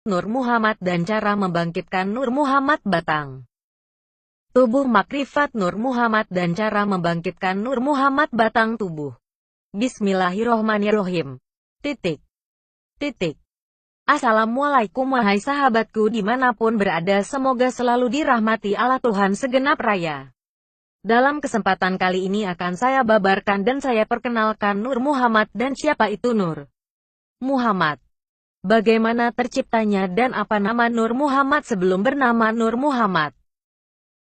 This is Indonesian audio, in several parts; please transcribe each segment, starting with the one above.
Nur Muhammad dan cara membangkitkan Nur Muhammad batang tubuh. Makrifat Nur Muhammad dan cara membangkitkan Nur Muhammad batang tubuh. Bismillahirrohmanirrohim. Assalamualaikum wahai sahabatku dimanapun berada, semoga selalu dirahmati Allah Tuhan segenap raya. Dalam kesempatan kali ini akan saya babarkan dan saya perkenalkan Nur Muhammad dan siapa itu Nur Muhammad. Bagaimana terciptanya dan apa nama Nur Muhammad sebelum bernama Nur Muhammad.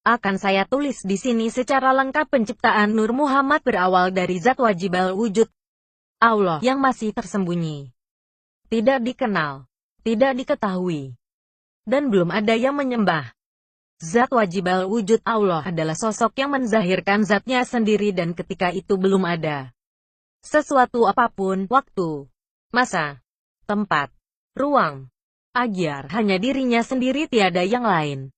Akan saya tulis di sini secara lengkap. Penciptaan Nur Muhammad berawal dari zat wajib al-wujud, Allah, yang masih tersembunyi, tidak dikenal, tidak diketahui, dan belum ada yang menyembah. Zat wajib al-wujud Allah adalah sosok yang menzahirkan zatnya sendiri dan ketika itu belum ada sesuatu apapun, waktu, masa, tempat, ruang, agyar, hanya dirinya sendiri tiada yang lain.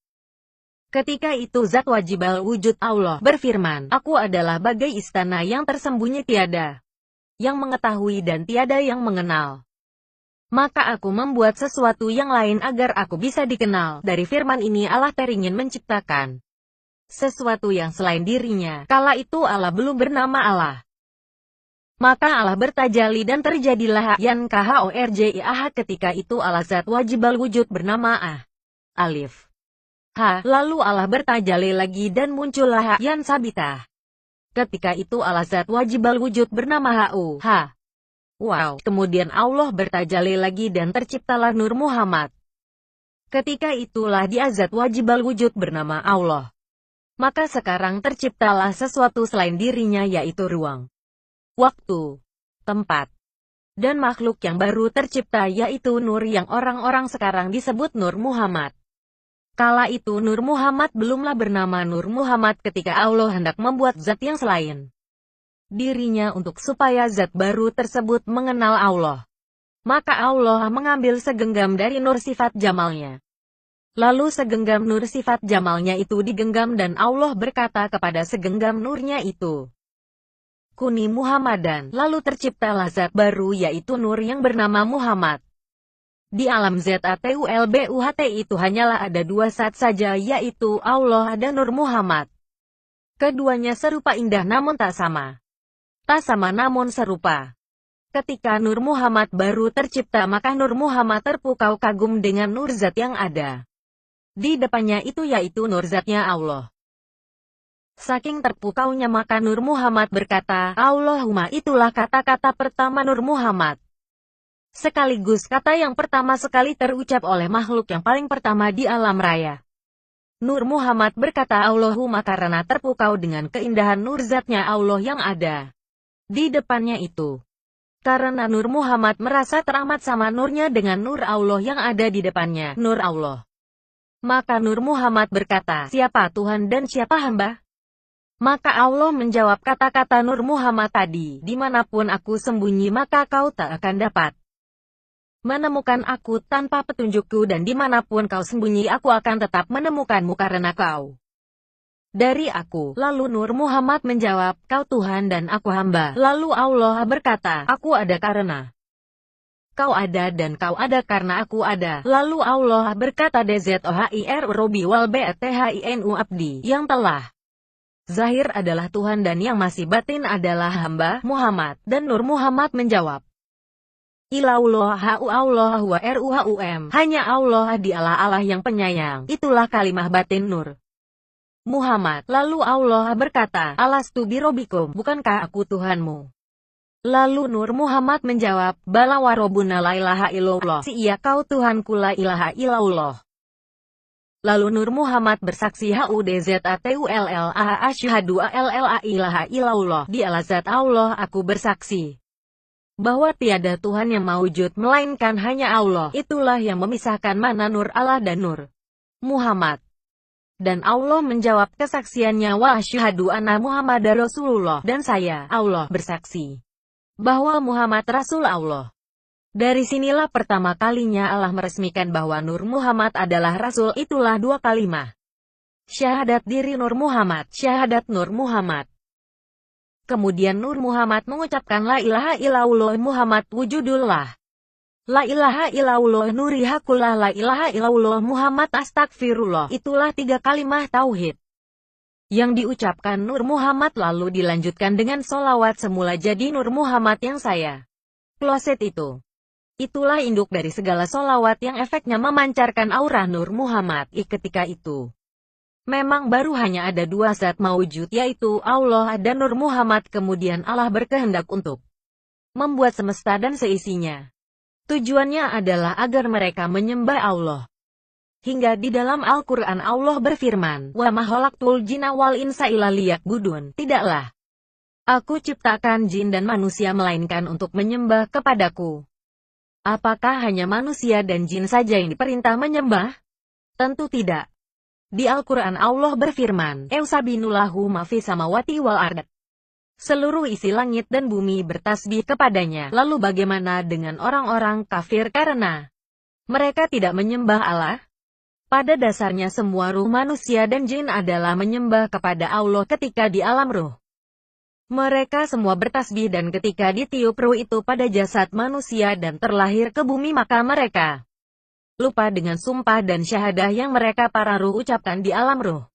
Ketika itu zat wajib al-wujud Allah berfirman, aku adalah bagai istana yang tersembunyi, tiada yang mengetahui dan tiada yang mengenal. Maka aku membuat sesuatu yang lain agar aku bisa dikenal. Dari firman ini Allah teringin menciptakan sesuatu yang selain dirinya. Kala itu Allah belum bernama Allah. Maka Allah bertajali dan terjadilah yan khorjah. Ketika itu Allah zat wajib al-wujud bernama Alif. Lalu Allah bertajali lagi dan muncullah yan sabitah. Ketika itu Allah zat wajib al-wujud bernama Wow. Kemudian Allah bertajali lagi dan terciptalah Nur Muhammad. Ketika itulah dia zat wajib al-wujud bernama Allah. Maka sekarang terciptalah sesuatu selain dirinya, yaitu ruang, waktu, tempat, dan makhluk yang baru tercipta, yaitu Nur yang orang-orang sekarang disebut Nur Muhammad. Kala itu Nur Muhammad belumlah bernama Nur Muhammad ketika Allah hendak membuat zat yang selain dirinya untuk supaya zat baru tersebut mengenal Allah. Maka Allah mengambil segenggam dari nur sifat jamalnya. Lalu segenggam nur sifat jamalnya itu digenggam dan Allah berkata kepada segenggam nurnya itu, Kuni Muhammadan. Lalu terciptalah zat baru yaitu nur yang bernama Muhammad. Di alam zatulbuht itu hanyalah ada dua zat saja, yaitu Allah dan Nur Muhammad. Keduanya serupa indah namun tak sama. Tak sama namun serupa. Ketika Nur Muhammad baru tercipta maka Nur Muhammad terpukau kagum dengan nur zat yang ada di depannya itu, yaitu nur zatnya Allah. Saking terpukaunya maka Nur Muhammad berkata, Allahumma. Itulah kata-kata pertama Nur Muhammad. Sekaligus kata yang pertama sekali terucap oleh makhluk yang paling pertama di alam raya. Nur Muhammad berkata Allahumma karena terpukau dengan keindahan nur zatnya Allah yang ada di depannya itu. Karena Nur Muhammad merasa teramat sama nurnya dengan nur Allah yang ada di depannya, nur Allah. Maka Nur Muhammad berkata, siapa Tuhan dan siapa hamba? Maka Allah menjawab kata-kata Nur Muhammad tadi, dimanapun aku sembunyi maka kau tak akan dapat menemukan aku tanpa petunjukku, dan dimanapun kau sembunyi aku akan tetap menemukanmu karena kau dari aku. Lalu Nur Muhammad menjawab, kau Tuhan dan aku hamba. Lalu Allah berkata, aku ada karena kau ada dan kau ada karena aku ada. Lalu Allah berkata DZOHIR Robi wal BTHINU Abdi, yang telah zahir adalah Tuhan dan yang masih batin adalah hamba Muhammad. Dan Nur Muhammad menjawab, Ilaullah Allah wa ruhum. Hanya Allah dialah Allah yang penyayang. Itulah kalimah batin Nur Muhammad. Lalu Allah berkata, Alastu birobikum, bukankah aku Tuhanmu? Lalu Nur Muhammad menjawab, Bala wa robbuna la ilaha illallah. Si iya kau Tuhanku la ilaha illallah. Lalu Nur Muhammad bersaksi HUDZATULLAH asyhadu alla ilaha illallah. Di ala zat Allah aku bersaksi bahwa tiada Tuhan yang maujud melainkan hanya Allah. Itulah yang memisahkan mana Nur Allah dan Nur Muhammad. Dan Allah menjawab kesaksiannya, wa asyhadu anna Muhammadar Rasulullah, dan saya, Allah, bersaksi bahwa Muhammad Rasul Allah. Dari sinilah pertama kalinya Allah meresmikan bahwa Nur Muhammad adalah Rasul. Itulah dua kalimah syahadat diri Nur Muhammad, syahadat Nur Muhammad. Kemudian Nur Muhammad mengucapkan la ilaha illallah Muhammad wujudullah. La ilaha illallah nuri hakullah la ilaha illallah Muhammad astagfirullah. Itulah 3 kalimat tauhid yang diucapkan Nur Muhammad lalu dilanjutkan dengan solawat semula jadi Nur Muhammad yang saya kloset itu. Itulah induk dari segala solawat yang efeknya memancarkan aura Nur Muhammad. Ketika itu memang baru hanya ada 2 zat maujud yaitu Allah dan Nur Muhammad, kemudian Allah berkehendak untuk membuat semesta dan seisinya. Tujuannya adalah agar mereka menyembah Allah. Hingga di dalam Al-Quran Allah berfirman, "Wa ma khalaqtul jinna wal insa illa liya'budun." Tidaklah aku ciptakan jin dan manusia melainkan untuk menyembah kepadaku. Apakah hanya manusia dan jin saja yang diperintah menyembah? Tentu tidak. Di Al-Quran Allah berfirman, "Eusabinulahu ma fis samawati wal ard." Seluruh isi langit dan bumi bertasbih kepadanya. Lalu bagaimana dengan orang-orang kafir karena mereka tidak menyembah Allah? Pada dasarnya semua ruh manusia dan jin adalah menyembah kepada Allah ketika di alam ruh. Mereka semua bertasbih dan ketika ditiup ruh itu pada jasad manusia dan terlahir ke bumi maka mereka lupa dengan sumpah dan syahadah yang mereka para ruh ucapkan di alam ruh.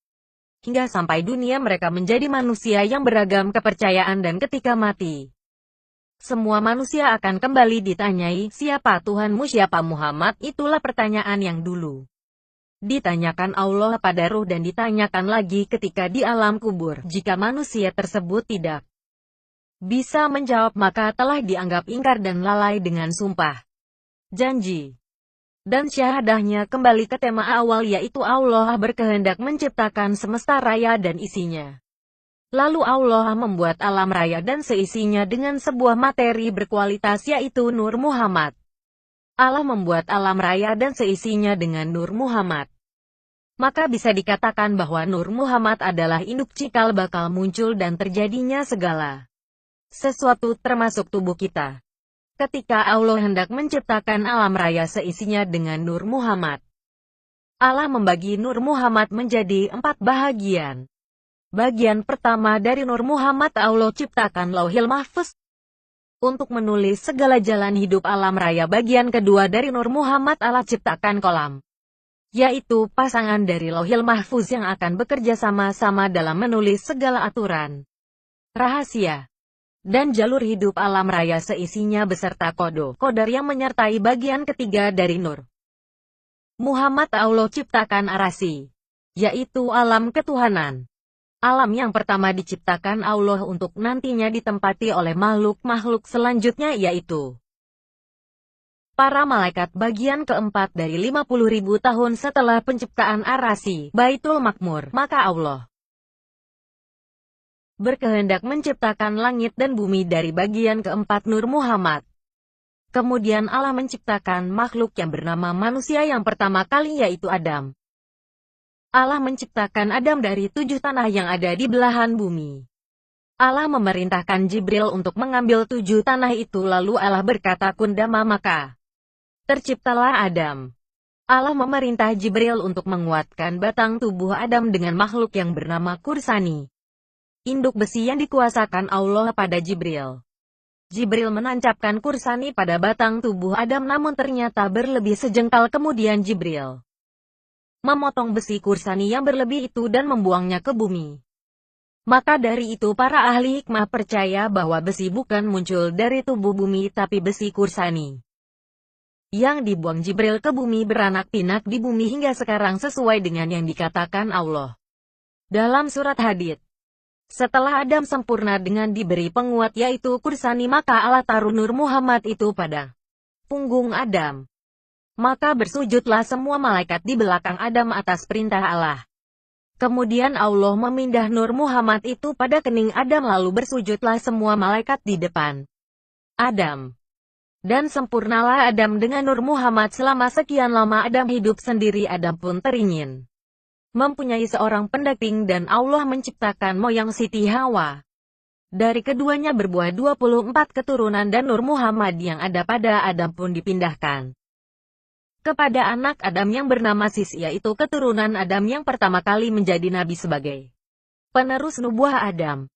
Hingga sampai dunia mereka menjadi manusia yang beragam kepercayaan dan ketika mati, semua manusia akan kembali ditanyai, siapa Tuhanmu, siapa Muhammad? Itulah pertanyaan yang dulu ditanyakan Allah pada ruh dan ditanyakan lagi ketika di alam kubur. Jika manusia tersebut tidak bisa menjawab maka telah dianggap ingkar dan lalai dengan sumpah, janji, dan syahadahnya. Kembali ke tema awal yaitu Allah berkehendak menciptakan semesta raya dan isinya. Lalu Allah membuat alam raya dan seisinya dengan sebuah materi berkualitas yaitu Nur Muhammad. Allah membuat alam raya dan seisinya dengan Nur Muhammad. Maka bisa dikatakan bahwa Nur Muhammad adalah induk cikal bakal muncul dan terjadinya segala sesuatu termasuk tubuh kita. Ketika Allah hendak menciptakan alam raya seisinya dengan Nur Muhammad, Allah membagi Nur Muhammad menjadi 4 bahagian. Bagian pertama dari Nur Muhammad Allah ciptakan Lauhil Mahfuz untuk menulis segala jalan hidup alam raya. Bagian kedua dari Nur Muhammad Allah ciptakan kolam, yaitu pasangan dari Lauhil Mahfuz yang akan bekerja sama-sama dalam menulis segala aturan, rahasia, dan jalur hidup alam raya seisinya beserta qadar yang menyertai. Bagian ketiga dari Nur Muhammad Allah ciptakan Arasy, yaitu alam ketuhanan. Alam yang pertama diciptakan Allah untuk nantinya ditempati oleh makhluk-makhluk selanjutnya yaitu para malaikat. Bagian keempat dari 50.000 tahun setelah penciptaan Arasy, Baitul Makmur, maka Allah berkehendak menciptakan langit dan bumi dari bagian keempat Nur Muhammad. Kemudian Allah menciptakan makhluk yang bernama manusia yang pertama kali yaitu Adam. Allah menciptakan Adam dari 7 tanah yang ada di belahan bumi. Allah memerintahkan Jibril untuk mengambil 7 tanah itu lalu Allah berkata kundama maka terciptalah Adam. Allah memerintah Jibril untuk menguatkan batang tubuh Adam dengan makhluk yang bernama Kursani, induk besi yang dikuasakan Allah pada Jibril. Jibril menancapkan Kursani pada batang tubuh Adam namun ternyata berlebih sejengkal. Kemudian Jibril memotong besi Kursani yang berlebih itu dan membuangnya ke bumi. Maka dari itu para ahli hikmah percaya bahwa besi bukan muncul dari tubuh bumi tapi besi Kursani yang dibuang Jibril ke bumi beranak pinak di bumi hingga sekarang sesuai dengan yang dikatakan Allah dalam surat Hadid. Setelah Adam sempurna dengan diberi penguat yaitu Kursani maka Allah taruh Nur Muhammad itu pada punggung Adam. Maka bersujudlah semua malaikat di belakang Adam atas perintah Allah. Kemudian Allah memindah Nur Muhammad itu pada kening Adam lalu bersujudlah semua malaikat di depan Adam. Dan sempurnalah Adam dengan Nur Muhammad selama sekian lama Adam hidup sendiri. Adam pun teringin mempunyai seorang pendamping dan Allah menciptakan moyang Siti Hawa. Dari keduanya berbuah 24 keturunan dan Nur Muhammad yang ada pada Adam pun dipindahkan kepada anak Adam yang bernama Sis yaitu keturunan Adam yang pertama kali menjadi nabi sebagai penerus nubuah Adam.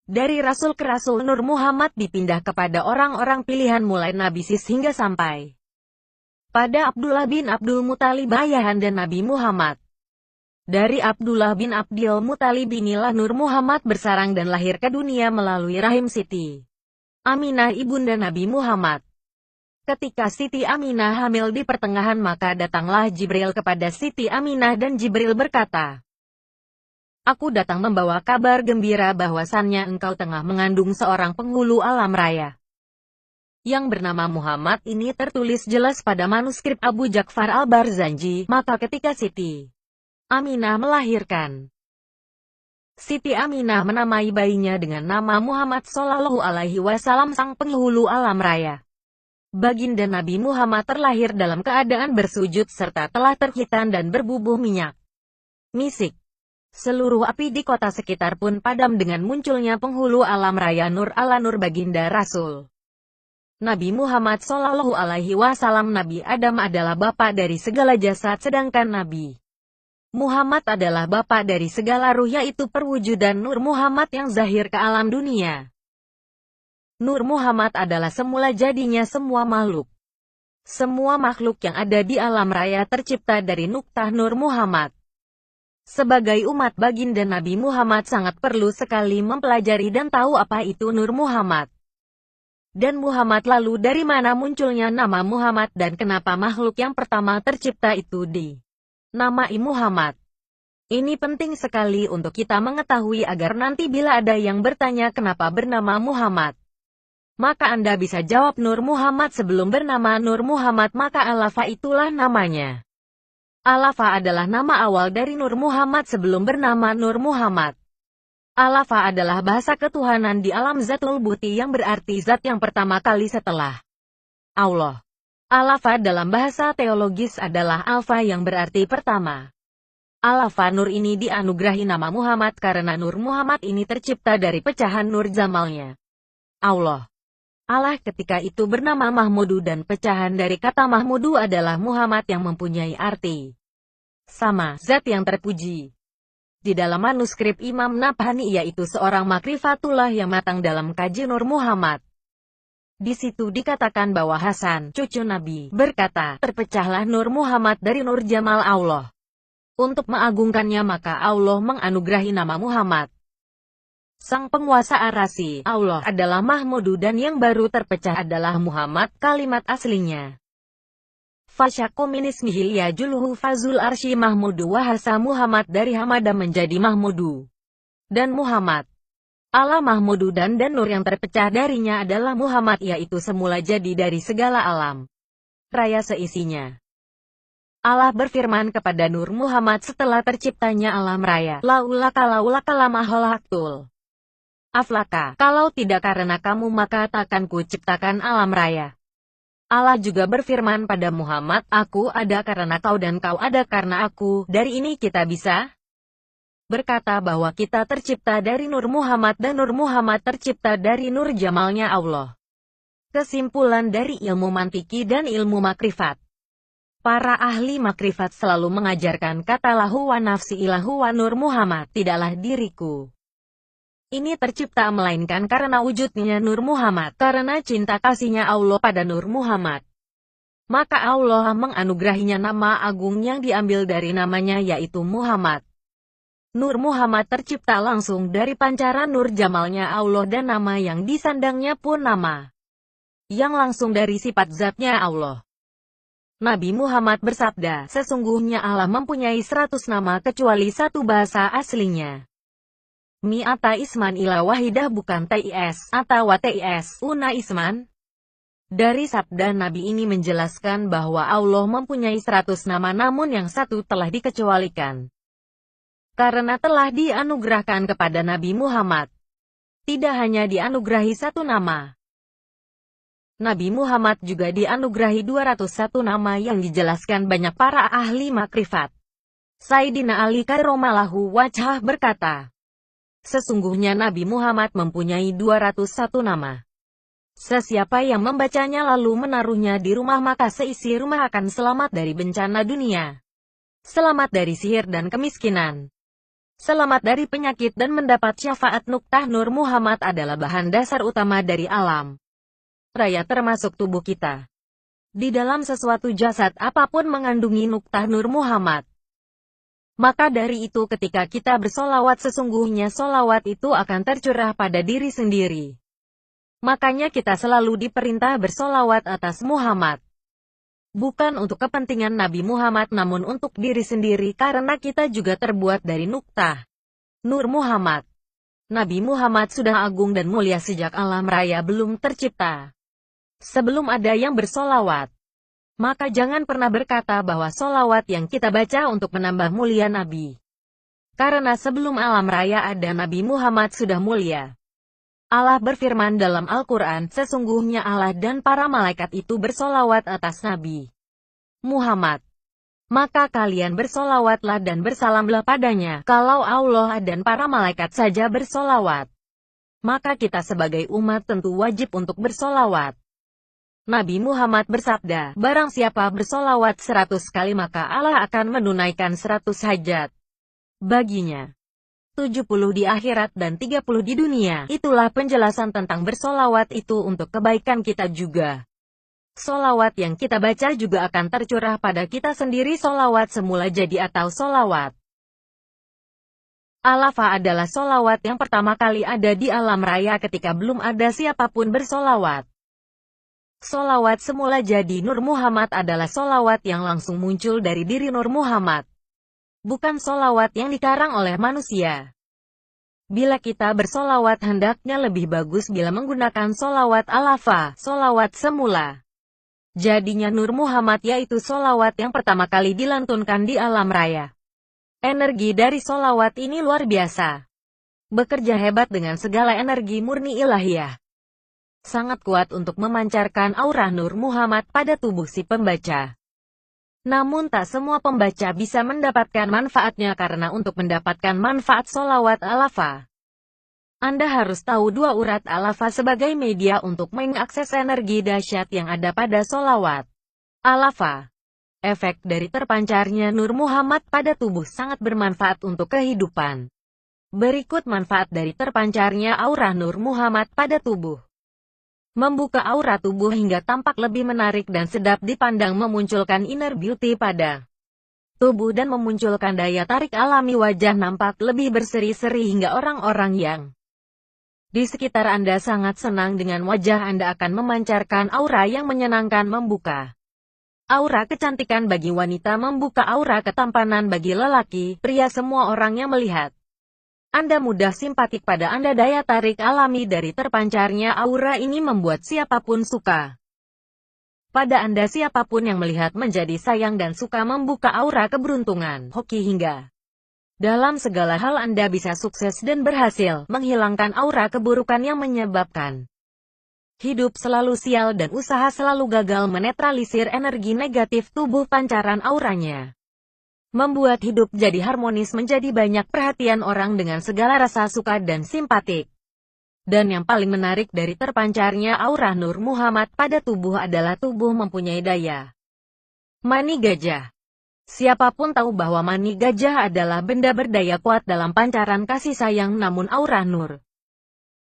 Dari rasul ke rasul Nur Muhammad dipindah kepada orang-orang pilihan mulai Nabi Sis hingga sampai pada Abdullah bin Abdul Muthalib ayahanda Nabi Muhammad. Dari Abdullah bin Abdul Muthalib inilah Nur Muhammad bersarang dan lahir ke dunia melalui rahim Siti Aminah ibunda Nabi Muhammad. Ketika Siti Aminah hamil di pertengahan maka datanglah Jibril kepada Siti Aminah dan Jibril berkata, "Aku datang membawa kabar gembira bahwasannya engkau tengah mengandung seorang penghulu alam raya." Yang bernama Muhammad ini tertulis jelas pada manuskrip Abu Ja'far al-Barzanji. Maka ketika Siti Aminah melahirkan, Siti Aminah menamai bayinya dengan nama Muhammad Shallallahu Alaihi Wasallam, sang penghulu alam raya. Baginda Nabi Muhammad terlahir dalam keadaan bersujud serta telah terhitan dan berbubuh minyak misik. Seluruh api di kota sekitar pun padam dengan munculnya penghulu alam raya Nur ala Nur baginda Rasul Nabi Muhammad Shallallahu Alaihi Wasallam. Nabi Adam adalah bapa dari segala jasad, sedangkan Nabi Muhammad adalah bapa dari segala ruh, yaitu perwujudan Nur Muhammad yang zahir ke alam dunia. Nur Muhammad adalah semula jadinya semua makhluk. Semua makhluk yang ada di alam raya tercipta dari nuktah Nur Muhammad. Sebagai umat baginda Nabi Muhammad sangat perlu sekali mempelajari dan tahu apa itu Nur Muhammad. Dan Muhammad, lalu dari mana munculnya nama Muhammad dan kenapa makhluk yang pertama tercipta itu dinamai Muhammad. Ini penting sekali untuk kita mengetahui agar nanti bila ada yang bertanya kenapa bernama Muhammad, maka Anda bisa jawab Nur Muhammad sebelum bernama Nur Muhammad, maka Alafa itulah namanya. Alafa adalah nama awal dari Nur Muhammad sebelum bernama Nur Muhammad. Alafa adalah bahasa ketuhanan di alam Zatul Buti yang berarti zat yang pertama kali setelah Allah. Alafa dalam bahasa teologis adalah alfa yang berarti pertama. Alafa Nur ini dianugerahi nama Muhammad karena Nur Muhammad ini tercipta dari pecahan Nur Jamalnya Allah. Allah ketika itu bernama Mahmudu dan pecahan dari kata Mahmudu adalah Muhammad yang mempunyai arti sama, zat yang terpuji. Di dalam manuskrip Imam Nabhani, yaitu seorang makrifatullah yang matang dalam kaji Nur Muhammad, di situ dikatakan bahwa Hasan, cucu Nabi, berkata, terpecahlah Nur Muhammad dari Nur Jamal Allah. Untuk mengagungkannya maka Allah menganugerahi nama Muhammad. Sang penguasa arasi, Allah, adalah Mahmudu dan yang baru terpecah adalah Muhammad, kalimat aslinya. Fasyaku minismihil ya julhu fazul arsy Mahmudu wahasa Muhammad, dari Hamada menjadi Mahmudu dan Muhammad. Allah Mahmudu dan Nur yang terpecah darinya adalah Muhammad, yaitu semula jadi dari segala alam raya seisinya. Allah berfirman kepada Nur Muhammad setelah terciptanya alam raya, laulaka lama khalaqtul aflaka, kalau tidak karena kamu maka takkan ku ciptakan alam raya. Allah juga berfirman pada Muhammad, aku ada karena kau dan kau ada karena aku. Dari ini kita bisa berkata bahwa kita tercipta dari Nur Muhammad dan Nur Muhammad tercipta dari Nur Jamalnya Allah. Kesimpulan dari ilmu mantiki dan ilmu makrifat. Para ahli makrifat selalu mengajarkan kata lahu wa nafsi ilahu wa Nur Muhammad, tidaklah diriku ini tercipta melainkan karena wujudnya Nur Muhammad, karena cinta kasihnya Allah pada Nur Muhammad. Maka Allah menganugerahinya nama agung yang diambil dari namanya, yaitu Muhammad. Nur Muhammad tercipta langsung dari pancaran Nur Jamalnya Allah dan nama yang disandangnya pun nama yang langsung dari sifat zatnya Allah. Nabi Muhammad bersabda, sesungguhnya Allah mempunyai 100 nama kecuali satu bahasa aslinya. Mi'ata isman ila wahidah, bukan TIS, atau TIS, una isman. Dari sabda Nabi ini menjelaskan bahwa Allah mempunyai 100 nama namun yang satu telah dikecualikan. Karena telah dianugerahkan kepada Nabi Muhammad. Tidak hanya dianugerahi satu nama. Nabi Muhammad juga dianugerahi 201 nama yang dijelaskan banyak para ahli makrifat. Sayyidina Ali karromallahu wajhah berkata, sesungguhnya Nabi Muhammad mempunyai 201 nama. Sesiapa yang membacanya lalu menaruhnya di rumah maka seisi rumah akan selamat dari bencana dunia, selamat dari sihir dan kemiskinan, selamat dari penyakit dan mendapat syafaat. Nuktah Nur Muhammad adalah bahan dasar utama dari alam raya termasuk tubuh kita. Di dalam sesuatu jasad apapun mengandungi nuktah Nur Muhammad. Maka dari itu ketika kita bersolawat sesungguhnya solawat itu akan tercurah pada diri sendiri. Makanya kita selalu diperintah bersolawat atas Muhammad. Bukan untuk kepentingan Nabi Muhammad namun untuk diri sendiri karena kita juga terbuat dari nuktah Nur Muhammad. Nabi Muhammad sudah agung dan mulia sejak alam raya belum tercipta. Sebelum ada yang bersolawat, maka jangan pernah berkata bahwa solawat yang kita baca untuk menambah mulia Nabi. Karena sebelum alam raya ada Nabi Muhammad sudah mulia. Allah berfirman dalam Al-Quran, sesungguhnya Allah dan para malaikat itu bersolawat atas Nabi Muhammad. Maka kalian bersolawatlah dan bersalamlah padanya. Kalau Allah dan para malaikat saja bersolawat, maka kita sebagai umat tentu wajib untuk bersolawat. Nabi Muhammad bersabda, barang siapa bersolawat 100 kali maka Allah akan menunaikan 100 hajat baginya. 70 di akhirat dan 30 di dunia. Itulah penjelasan tentang bersolawat itu untuk kebaikan kita juga. Solawat yang kita baca juga akan tercurah pada kita sendiri. Solawat semula jadi atau solawat Al-Afa adalah solawat yang pertama kali ada di alam raya ketika belum ada siapapun bersolawat. Solawat semula jadi Nur Muhammad adalah solawat yang langsung muncul dari diri Nur Muhammad. Bukan solawat yang dikarang oleh manusia. Bila kita bersolawat hendaknya lebih bagus bila menggunakan solawat Al-Afa, solawat semula. Jadinya Nur Muhammad yaitu solawat yang pertama kali dilantunkan di alam raya. Energi dari solawat ini luar biasa. Bekerja hebat dengan segala energi murni ilahiyah. Sangat kuat untuk memancarkan aura Nur Muhammad pada tubuh si pembaca. Namun tak semua pembaca bisa mendapatkan manfaatnya karena untuk mendapatkan manfaat solawat Al-Afa, Anda harus tahu dua urat Al-Afa sebagai media untuk mengakses energi dahsyat yang ada pada solawat Al-Afa. Efek dari terpancarnya Nur Muhammad pada tubuh sangat bermanfaat untuk kehidupan. Berikut manfaat dari terpancarnya aura Nur Muhammad pada tubuh. Membuka aura tubuh hingga tampak lebih menarik dan sedap dipandang, memunculkan inner beauty pada tubuh dan memunculkan daya tarik alami. Wajah nampak lebih berseri-seri hingga orang-orang yang di sekitar Anda sangat senang dengan wajah Anda akan memancarkan aura yang menyenangkan. Membuka aura kecantikan bagi wanita, membuka aura ketampanan bagi lelaki, pria, semua orang yang melihat Anda mudah simpatik pada Anda. Daya tarik alami dari terpancarnya aura ini membuat siapapun suka pada Anda. Siapapun yang melihat menjadi sayang dan suka. Membuka aura keberuntungan, hoki, hingga dalam segala hal Anda bisa sukses dan berhasil menghilangkan aura keburukan yang menyebabkan hidup selalu sial dan usaha selalu gagal. Menetralisir energi negatif tubuh. Pancaran auranya membuat hidup jadi harmonis, menjadi banyak perhatian orang dengan segala rasa suka dan simpatik. Dan yang paling menarik dari terpancarnya aura Nur Muhammad pada tubuh adalah tubuh mempunyai daya mani gajah. Siapapun tahu bahwa mani gajah adalah benda berdaya kuat dalam pancaran kasih sayang, namun aura Nur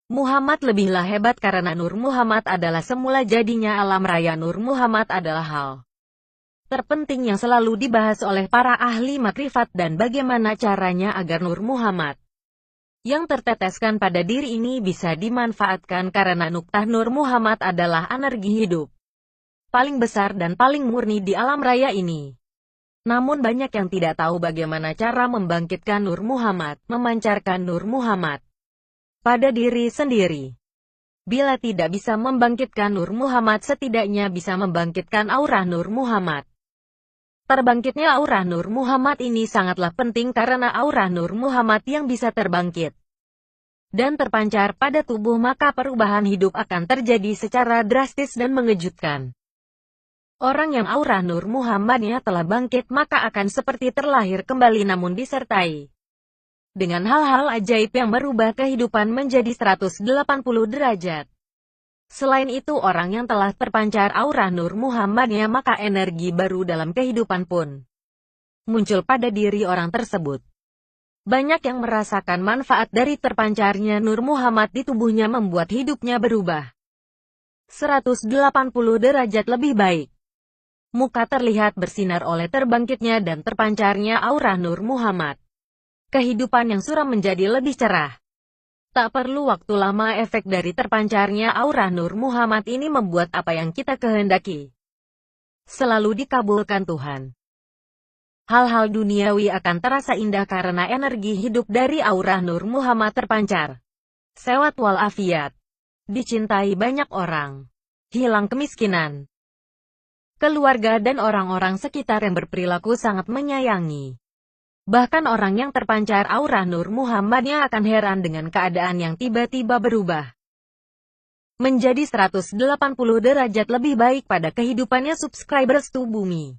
Muhammad lebihlah hebat karena Nur Muhammad adalah semula jadinya alam raya. Nur Muhammad adalah hal terpenting yang selalu dibahas oleh para ahli makrifat dan bagaimana caranya agar Nur Muhammad yang terteteskan pada diri ini bisa dimanfaatkan karena nuktah Nur Muhammad adalah energi hidup paling besar dan paling murni di alam raya ini. Namun banyak yang tidak tahu bagaimana cara membangkitkan Nur Muhammad, memancarkan Nur Muhammad pada diri sendiri. Bila tidak bisa membangkitkan Nur Muhammad, setidaknya bisa membangkitkan aura Nur Muhammad. Terbangkitnya aura Nur Muhammad ini sangatlah penting karena aura Nur Muhammad yang bisa terbangkit dan terpancar pada tubuh, maka perubahan hidup akan terjadi secara drastis dan mengejutkan. Orang yang aura Nur Muhammadnya telah bangkit maka akan seperti terlahir kembali, namun disertai dengan hal-hal ajaib yang merubah kehidupan menjadi 180 derajat. Selain itu, orang yang telah terpancar aura Nur Muhammadnya maka energi baru dalam kehidupan pun muncul pada diri orang tersebut. Banyak yang merasakan manfaat dari terpancarnya Nur Muhammad di tubuhnya, membuat hidupnya berubah 180 derajat lebih baik. Muka terlihat bersinar oleh terbangkitnya dan terpancarnya aura Nur Muhammad. Kehidupan yang suram menjadi lebih cerah. Tak perlu waktu lama, efek dari terpancarnya aura Nur Muhammad ini membuat apa yang kita kehendaki selalu dikabulkan Tuhan. Hal-hal duniawi akan terasa indah karena energi hidup dari aura Nur Muhammad terpancar. Sewat walafiat. Dicintai banyak orang. Hilang kemiskinan. Keluarga dan orang-orang sekitar yang berperilaku sangat menyayangi. Bahkan orang yang terpancar aura Nur Muhammadnya akan heran dengan keadaan yang tiba-tiba berubah menjadi 180 derajat lebih baik pada kehidupannya. Subscribers to Bumi.